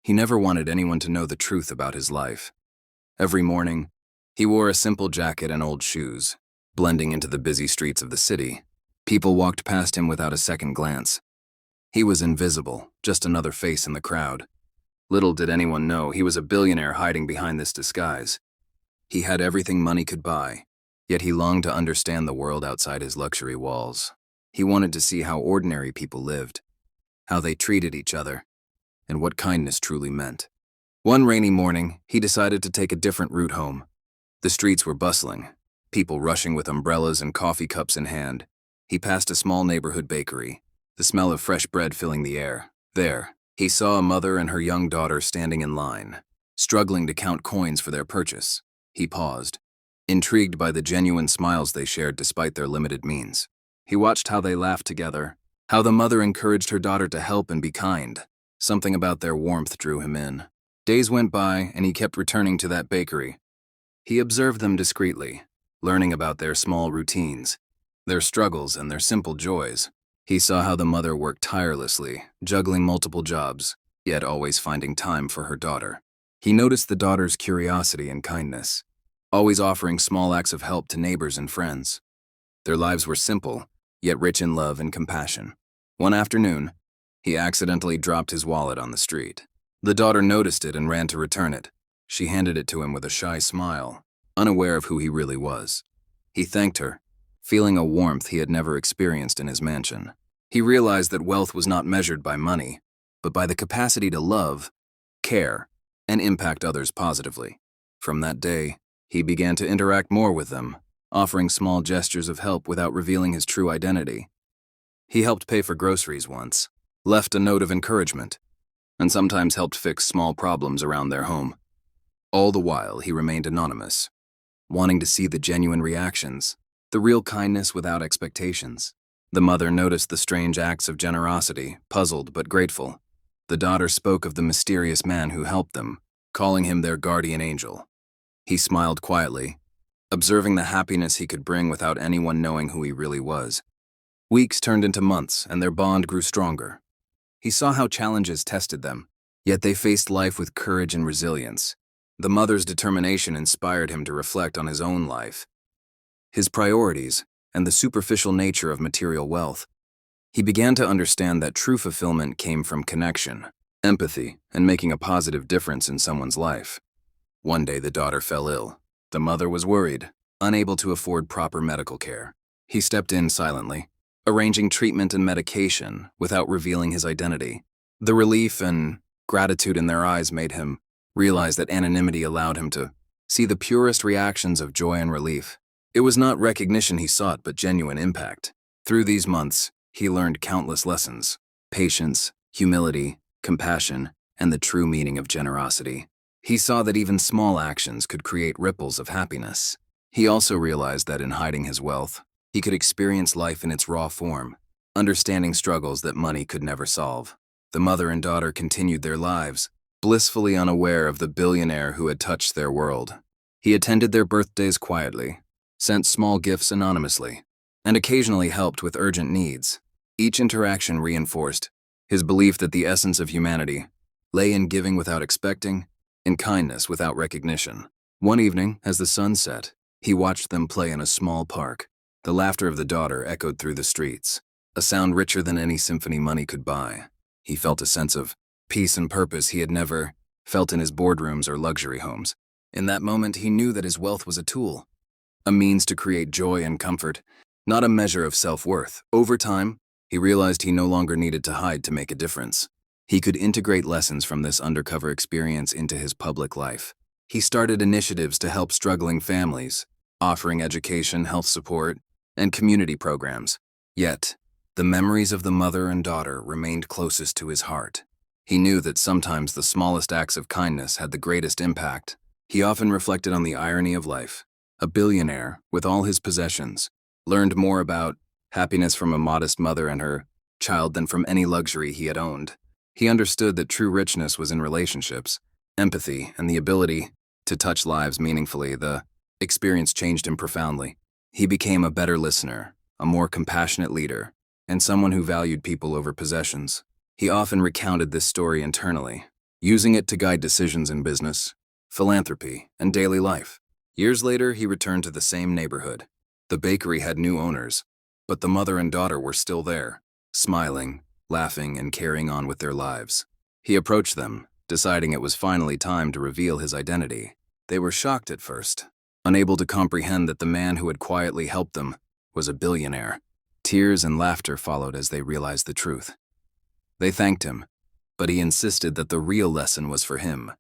He never wanted anyone to know the truth about his life. Every morning, he wore a simple jacket and old shoes, blending into the busy streets of the city. People walked past him without a second glance. He was invisible, just another face in the crowd. Little did anyone know he was a billionaire hiding behind this disguise. He had everything money could buy, yet he longed to understand the world outside his luxury walls. He wanted to see how ordinary people lived, how they treated each other, and what kindness truly meant. One rainy morning, he decided to take a different route home. The streets were bustling, people rushing with umbrellas and coffee cups in hand. He passed a small neighborhood bakery, the smell of fresh bread filling the air. There, he saw a mother and her young daughter standing in line, struggling to count coins for their purchase. He paused, intrigued by the genuine smiles they shared despite their limited means. He watched how they laughed together, how the mother encouraged her daughter to help and be kind. Something about their warmth drew him in. Days went by, and he kept returning to that bakery. He observed them discreetly, learning about their small routines, their struggles, and their simple joys. He saw how the mother worked tirelessly, juggling multiple jobs, yet always finding time for her daughter. He noticed the daughter's curiosity and kindness, always offering small acts of help to neighbors and friends. Their lives were simple, yet rich in love and compassion. One afternoon, he accidentally dropped his wallet on the street. The daughter noticed it and ran to return it. She handed it to him with a shy smile, unaware of who he really was. He thanked her, feeling a warmth he had never experienced in his mansion. He realized that wealth was not measured by money, but by the capacity to love, care, and impact others positively. From that day, he began to interact more with them, offering small gestures of help without revealing his true identity. He helped pay for groceries once, left a note of encouragement, and sometimes helped fix small problems around their home. All the while, he remained anonymous, wanting to see the genuine reactions, the real kindness without expectations. The mother noticed the strange acts of generosity, puzzled but grateful. The daughter spoke of the mysterious man who helped them, calling him their guardian angel. He smiled quietly, observing the happiness he could bring without anyone knowing who he really was. Weeks turned into months, and their bond grew stronger. He saw how challenges tested them, yet they faced life with courage and resilience. The mother's determination inspired him to reflect on his own life, his priorities, and the superficial nature of material wealth. He began to understand that true fulfillment came from connection, empathy, and making a positive difference in someone's life. One day, the daughter fell ill. The mother was worried, unable to afford proper medical care. He stepped in silently, arranging treatment and medication without revealing his identity. The relief and gratitude in their eyes made him realize that anonymity allowed him to see the purest reactions of joy and relief. It was not recognition he sought, but genuine impact. Through these months, he learned countless lessons: patience, humility, compassion, and the true meaning of generosity. He saw that even small actions could create ripples of happiness. He also realized that in hiding his wealth, he could experience life in its raw form, understanding struggles that money could never solve. The mother and daughter continued their lives, blissfully unaware of the billionaire who had touched their world. He attended their birthdays quietly, sent small gifts anonymously, and occasionally helped with urgent needs. Each interaction reinforced his belief that the essence of humanity lay in giving without expecting, in kindness without recognition. One evening, as the sun set, he watched them play in a small park. The laughter of the daughter echoed through the streets, a sound richer than any symphony money could buy. He felt a sense of peace and purpose he had never felt in his boardrooms or luxury homes. In that moment, he knew that his wealth was a tool, a means to create joy and comfort, not a measure of self-worth. Over time, he realized he no longer needed to hide to make a difference. He could integrate lessons from this undercover experience into his public life. He started initiatives to help struggling families, offering education, health support, and community programs. Yet, the memories of the mother and daughter remained closest to his heart. He knew that sometimes the smallest acts of kindness had the greatest impact. He often reflected on the irony of life. A billionaire, with all his possessions, learned more about happiness from a modest mother and her child than from any luxury he had owned. He understood that true richness was in relationships, empathy, and the ability to touch lives meaningfully. The experience changed him profoundly. He became a better listener, a more compassionate leader, and someone who valued people over possessions. He often recounted this story internally, using it to guide decisions in business, philanthropy, and daily life. Years later, he returned to the same neighborhood. The bakery had new owners, but the mother and daughter were still there, smiling, laughing, and carrying on with their lives. He approached them, deciding it was finally time to reveal his identity. They were shocked at first, unable to comprehend that the man who had quietly helped them was a billionaire. Tears and laughter followed as they realized the truth. They thanked him, but he insisted that the real lesson was for him,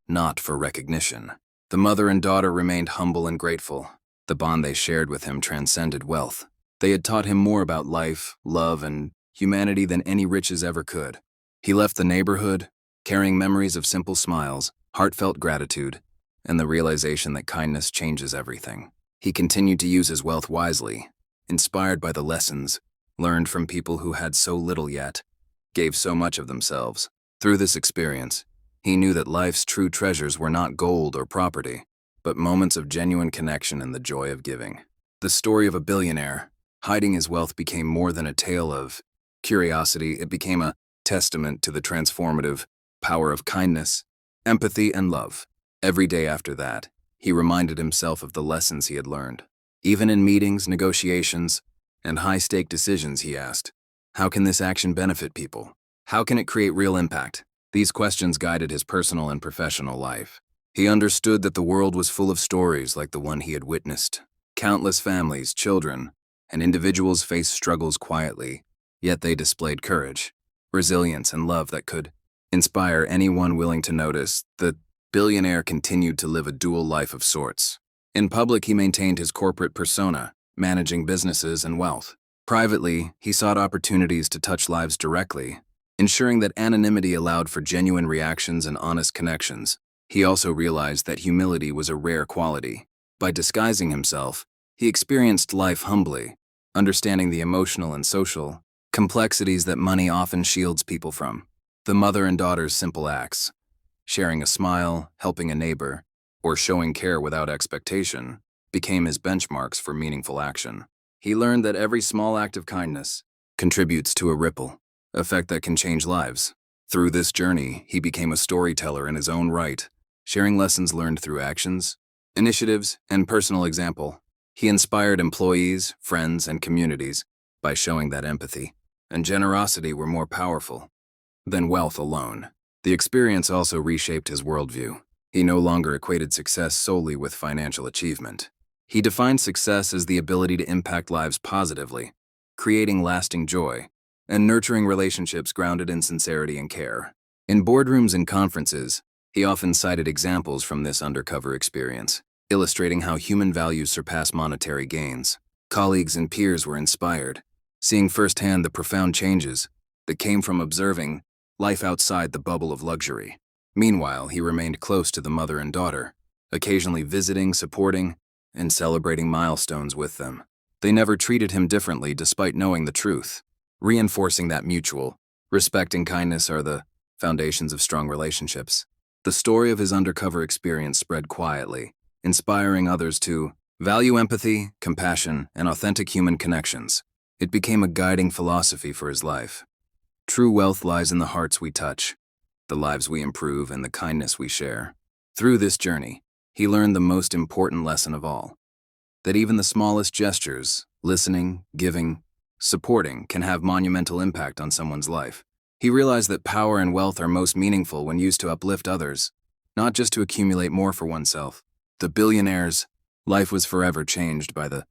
not for recognition. The mother and daughter remained humble and grateful. The bond they shared with him transcended wealth. They had taught him more about life, love, and humanity than any riches ever could. He left the neighborhood, carrying memories of simple smiles, heartfelt gratitude, and the realization that kindness changes everything. He continued to use his wealth wisely, inspired by the lessons learned from people who had so little yet gave so much of themselves. Through this experience, he knew that life's true treasures were not gold or property, but moments of genuine connection and the joy of giving. The story of a billionaire hiding his wealth became more than a tale of curiosity. It became a testament to the transformative power of kindness, empathy, and love. Every day after that, he reminded himself of the lessons he had learned. Even in meetings, negotiations, and high-stake decisions, he asked, how can this action benefit people? How can it create real impact? These questions guided his personal and professional life. He understood that the world was full of stories like the one he had witnessed. Countless families, children, and individuals faced struggles quietly, yet they displayed courage, resilience, and love that could inspire anyone willing to notice. The billionaire continued to live a dual life of sorts. In public, he maintained his corporate persona, managing businesses and wealth. Privately, he sought opportunities to touch lives directly, ensuring that anonymity allowed for genuine reactions and honest connections. He also realized that humility was a rare quality. By disguising himself, he experienced life humbly, understanding the emotional and social complexities that money often shields people from. The mother and daughter's simple acts, sharing a smile, helping a neighbor, or showing care without expectation, became his benchmarks for meaningful action. He learned that every small act of kindness contributes to a ripple effect that can change lives. Through this journey, he became a storyteller in his own right, sharing lessons learned through actions, initiatives, and personal example. He inspired employees, friends, and communities by showing that empathy and generosity were more powerful than wealth alone. The experience also reshaped his worldview. He no longer equated success solely with financial achievement. He defined success as the ability to impact lives positively, creating lasting joy, and nurturing relationships grounded in sincerity and care. In boardrooms and conferences, he often cited examples from this undercover experience, illustrating how human values surpass monetary gains. Colleagues and peers were inspired, seeing firsthand the profound changes that came from observing life outside the bubble of luxury. Meanwhile, he remained close to the mother and daughter, occasionally visiting, supporting, and celebrating milestones with them. They never treated him differently despite knowing the truth, reinforcing that mutual respect and kindness are the foundations of strong relationships. The story of his undercover experience spread quietly, inspiring others to value empathy, compassion, and authentic human connections. It became a guiding philosophy for his life. True wealth lies in the hearts we touch, the lives we improve, and the kindness we share. Through this journey, he learned the most important lesson of all, that even the smallest gestures, listening, giving, supporting, can have monumental impact on someone's life. He realized that power and wealth are most meaningful when used to uplift others, not just to accumulate more for oneself. The billionaire's life was forever changed by the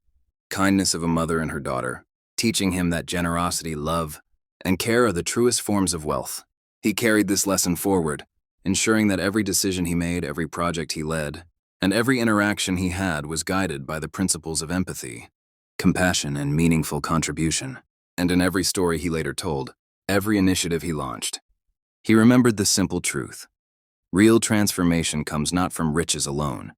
kindness of a mother and her daughter, teaching him that generosity, love, and care are the truest forms of wealth. He carried this lesson forward, ensuring that every decision he made, every project he led, and every interaction he had was guided by the principles of empathy, compassion, and meaningful contribution. And in every story he later told, every initiative he launched, he remembered the simple truth. Real transformation comes not from riches alone,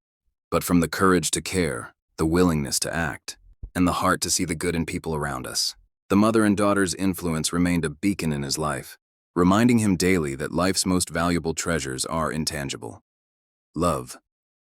but from the courage to care, the willingness to act, and the heart to see the good in people around us. The mother and daughter's influence remained a beacon in his life, reminding him daily that life's most valuable treasures are intangible. Love,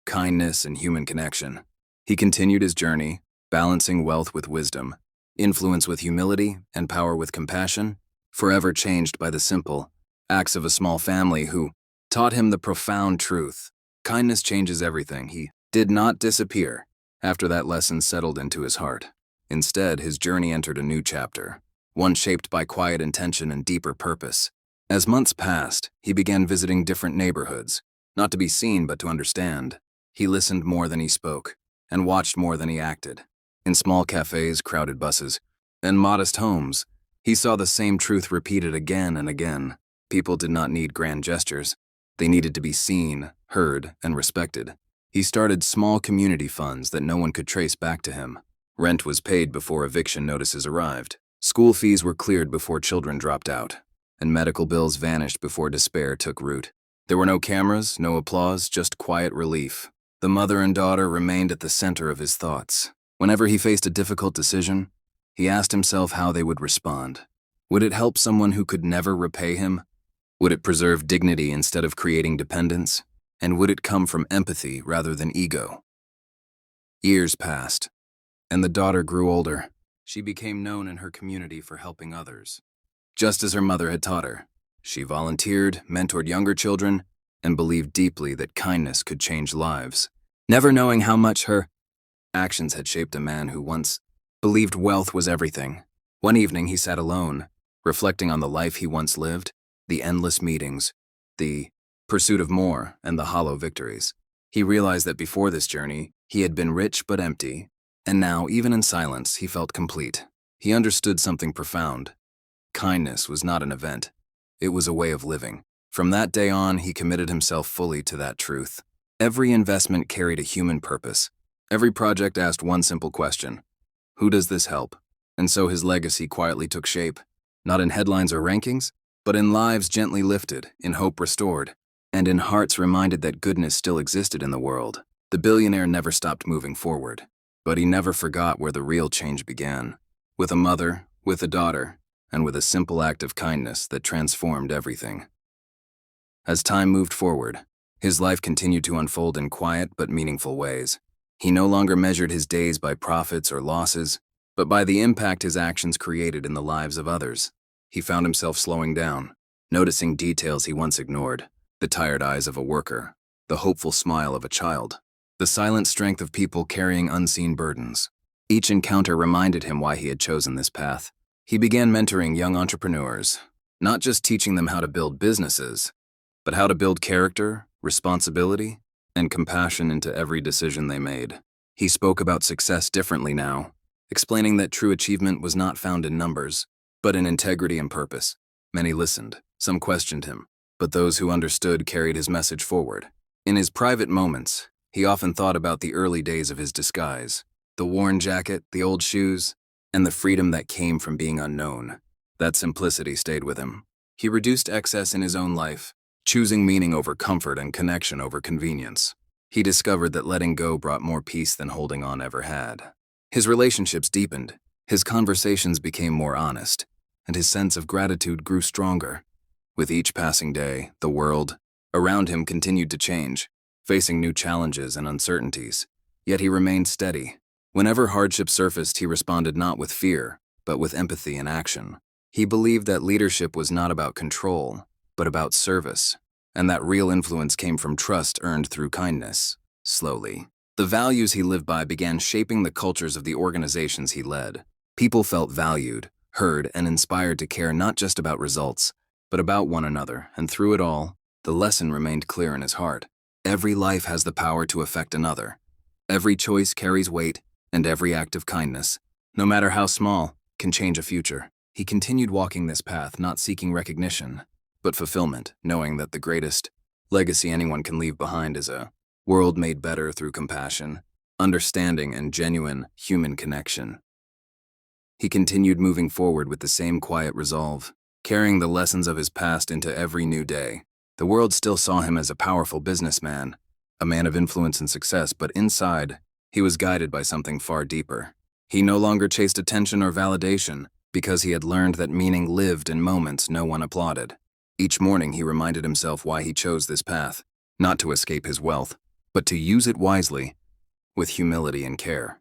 kindness, and human connection. He continued his journey, balancing wealth with wisdom, influence with humility, and power with compassion, forever changed by the simple acts of a small family who taught him the profound truth. Kindness changes everything. He did not disappear after that lesson settled into his heart. Instead, his journey entered a new chapter, one shaped by quiet intention and deeper purpose. As months passed, he began visiting different neighborhoods, not to be seen but to understand. He listened more than he spoke, and watched more than he acted. In small cafes, crowded buses, and modest homes, he saw the same truth repeated again and again. People did not need grand gestures. They needed to be seen, heard, and respected. He started small community funds that no one could trace back to him. Rent was paid before eviction notices arrived. School fees were cleared before children dropped out, and medical bills vanished before despair took root. There were no cameras, no applause, just quiet relief. The mother and daughter remained at the center of his thoughts. Whenever he faced a difficult decision, he asked himself how they would respond. Would it help someone who could never repay him? Would it preserve dignity instead of creating dependence? And would it come from empathy rather than ego? Years passed, and the daughter grew older. She became known in her community for helping others. Just as her mother had taught her, she volunteered, mentored younger children, and believed deeply that kindness could change lives. Never knowing how much her actions had shaped a man who once believed wealth was everything. One evening he sat alone, reflecting on the life he once lived, the endless meetings, the pursuit of more, and the hollow victories. He realized that before this journey, he had been rich but empty, and now, even in silence, he felt complete. He understood something profound. Kindness was not an event. It was a way of living. From that day on, he committed himself fully to that truth. Every investment carried a human purpose. Every project asked one simple question: who does this help? And so his legacy quietly took shape, not in headlines or rankings, but in lives gently lifted, in hope restored, and in hearts reminded that goodness still existed in the world. The billionaire never stopped moving forward, but he never forgot where the real change began. With a mother, with a daughter, and with a simple act of kindness that transformed everything. As time moved forward, his life continued to unfold in quiet but meaningful ways. He no longer measured his days by profits or losses, but by the impact his actions created in the lives of others. He found himself slowing down, noticing details he once ignored: the tired eyes of a worker, the hopeful smile of a child, the silent strength of people carrying unseen burdens. Each encounter reminded him why he had chosen this path. He began mentoring young entrepreneurs, not just teaching them how to build businesses, but how to build character, responsibility, and compassion into every decision they made. He spoke about success differently now, explaining that true achievement was not found in numbers, but in integrity and purpose. Many listened, some questioned him, but those who understood carried his message forward. In his private moments, he often thought about the early days of his disguise, the worn jacket, the old shoes, and the freedom that came from being unknown. That simplicity stayed with him. He reduced excess in his own life, choosing meaning over comfort and connection over convenience. He discovered that letting go brought more peace than holding on ever had. His relationships deepened, his conversations became more honest, and his sense of gratitude grew stronger. With each passing day, the world around him continued to change, facing new challenges and uncertainties. Yet he remained steady. Whenever hardship surfaced, he responded not with fear, but with empathy and action. He believed that leadership was not about control, but about service, and that real influence came from trust earned through kindness. Slowly, the values he lived by began shaping the cultures of the organizations he led. People felt valued, heard, and inspired to care not just about results, but about one another, and through it all, the lesson remained clear in his heart. Every life has the power to affect another. Every choice carries weight, and every act of kindness, no matter how small, can change a future. He continued walking this path, not seeking recognition, but fulfillment, knowing that the greatest legacy anyone can leave behind is a world made better through compassion, understanding, and genuine human connection. He continued moving forward with the same quiet resolve, carrying the lessons of his past into every new day. The world still saw him as a powerful businessman, a man of influence and success, but inside, he was guided by something far deeper. He no longer chased attention or validation because he had learned that meaning lived in moments no one applauded. Each morning he reminded himself why he chose this path, not to escape his wealth, but to use it wisely, with humility and care.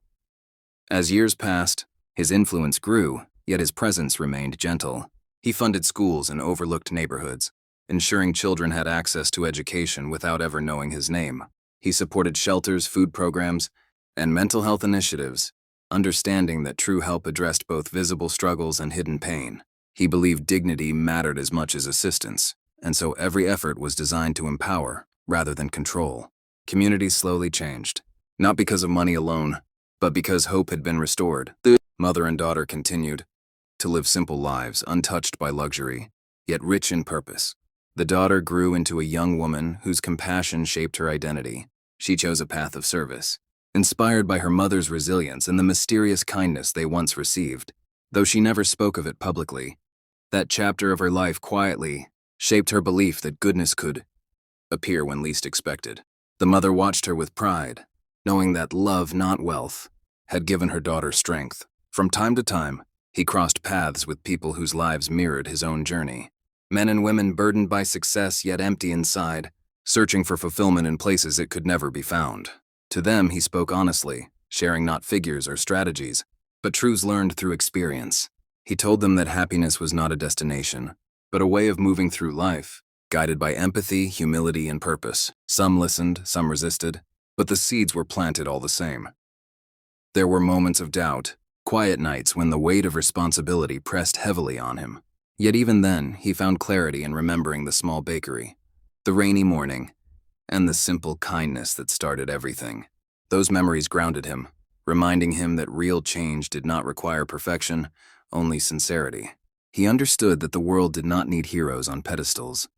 As years passed, his influence grew, yet his presence remained gentle. He funded schools in overlooked neighborhoods, ensuring children had access to education without ever knowing his name. He supported shelters, food programs, and mental health initiatives, understanding that true help addressed both visible struggles and hidden pain. He believed dignity mattered as much as assistance, and so every effort was designed to empower rather than control. Communities slowly changed, not because of money alone, but because hope had been restored. The mother and daughter continued to live simple lives, untouched by luxury, yet rich in purpose. The daughter grew into a young woman whose compassion shaped her identity. She chose a path of service, inspired by her mother's resilience and the mysterious kindness they once received. Though she never spoke of it publicly, that chapter of her life quietly shaped her belief that goodness could appear when least expected. The mother watched her with pride, knowing that love, not wealth, had given her daughter strength. From time to time, he crossed paths with people whose lives mirrored his own journey. Men and women burdened by success yet empty inside, searching for fulfillment in places it could never be found. To them, he spoke honestly, sharing not figures or strategies, but truths learned through experience. He told them that happiness was not a destination, but a way of moving through life, guided by empathy, humility, and purpose. Some listened, some resisted, but the seeds were planted all the same. There were moments of doubt, quiet nights when the weight of responsibility pressed heavily on him. Yet even then, he found clarity in remembering the small bakery, the rainy morning, and the simple kindness that started everything. Those memories grounded him, reminding him that real change did not require perfection, only sincerity. He understood that the world did not need heroes on pedestals,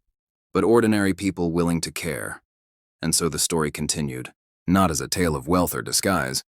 but ordinary people willing to care. And so the story continued, not as a tale of wealth or disguise,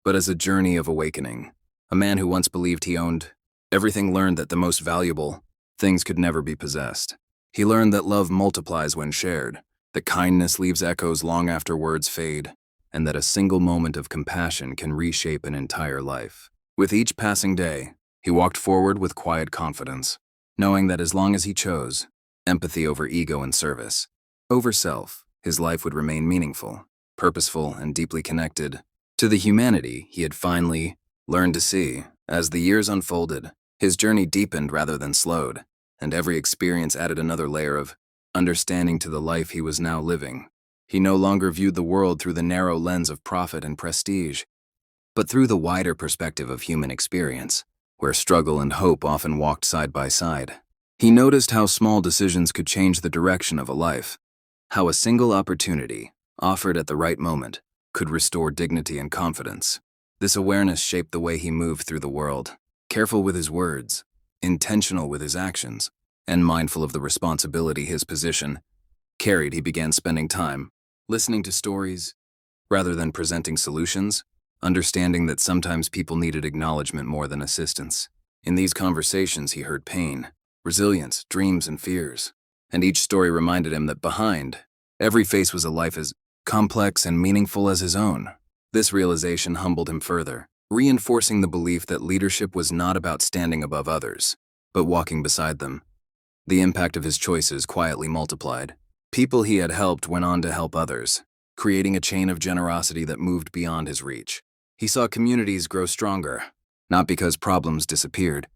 but as a journey of awakening. A man who once believed he owned everything learned that the most valuable things could never be possessed. He learned that love multiplies when shared, that kindness leaves echoes long after words fade, and that a single moment of compassion can reshape an entire life. With each passing day, he walked forward with quiet confidence, knowing that as long as he chose empathy over ego and service, over self, his life would remain meaningful, purposeful, and deeply connected to the humanity he had finally learned to see. As the years unfolded, his journey deepened rather than slowed, and every experience added another layer of understanding to the life he was now living. He no longer viewed the world through the narrow lens of profit and prestige, but through the wider perspective of human experience, where struggle and hope often walked side by side. He noticed how small decisions could change the direction of a life, how a single opportunity, offered at the right moment, could restore dignity and confidence. This awareness shaped the way he moved through the world, careful with his words, intentional with his actions, and mindful of the responsibility his position carried. He began spending time listening to stories rather than presenting solutions, understanding that sometimes people needed acknowledgement more than assistance. In these conversations, he heard pain, resilience, dreams, and fears, and each story reminded him that behind every face was a life as complex and meaningful as his own. This realization humbled him further, reinforcing the belief that leadership was not about standing above others, but walking beside them. The impact of his choices quietly multiplied. People he had helped went on to help others, creating a chain of generosity that moved beyond his reach. He saw communities grow stronger, not because problems disappeared,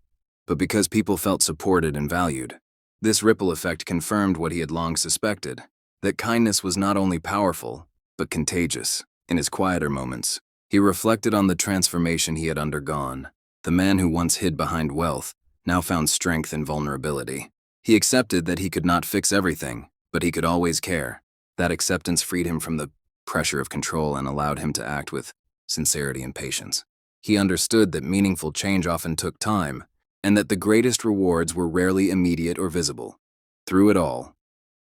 but because people felt supported and valued. This ripple effect confirmed what he had long suspected, that kindness was not only powerful, but contagious. In his quieter moments, he reflected on the transformation he had undergone. The man who once hid behind wealth now found strength in vulnerability. He accepted that he could not fix everything, but he could always care. That acceptance freed him from the pressure of control and allowed him to act with sincerity and patience. He understood that meaningful change often took time, and that the greatest rewards were rarely immediate or visible. Through it all,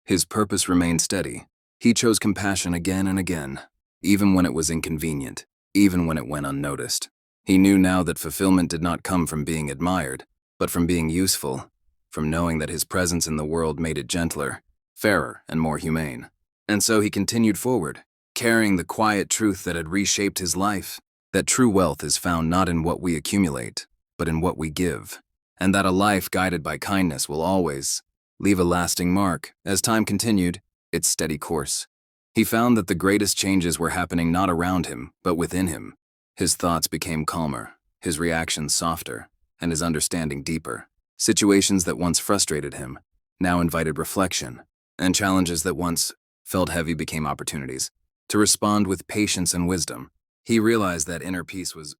his purpose remained steady. He chose compassion again and again, even when it was inconvenient, even when it went unnoticed. He knew now that fulfillment did not come from being admired, but from being useful, from knowing that his presence in the world made it gentler, fairer, and more humane. And so he continued forward, carrying the quiet truth that had reshaped his life, that true wealth is found not in what we accumulate, but in what we give, and that a life guided by kindness will always leave a lasting mark. As time continued its steady course, he found that the greatest changes were happening not around him, but within him. His thoughts became calmer, his reactions softer, and his understanding deeper. Situations that once frustrated him now invited reflection, and challenges that once felt heavy became opportunities. To respond with patience and wisdom, he realized that inner peace was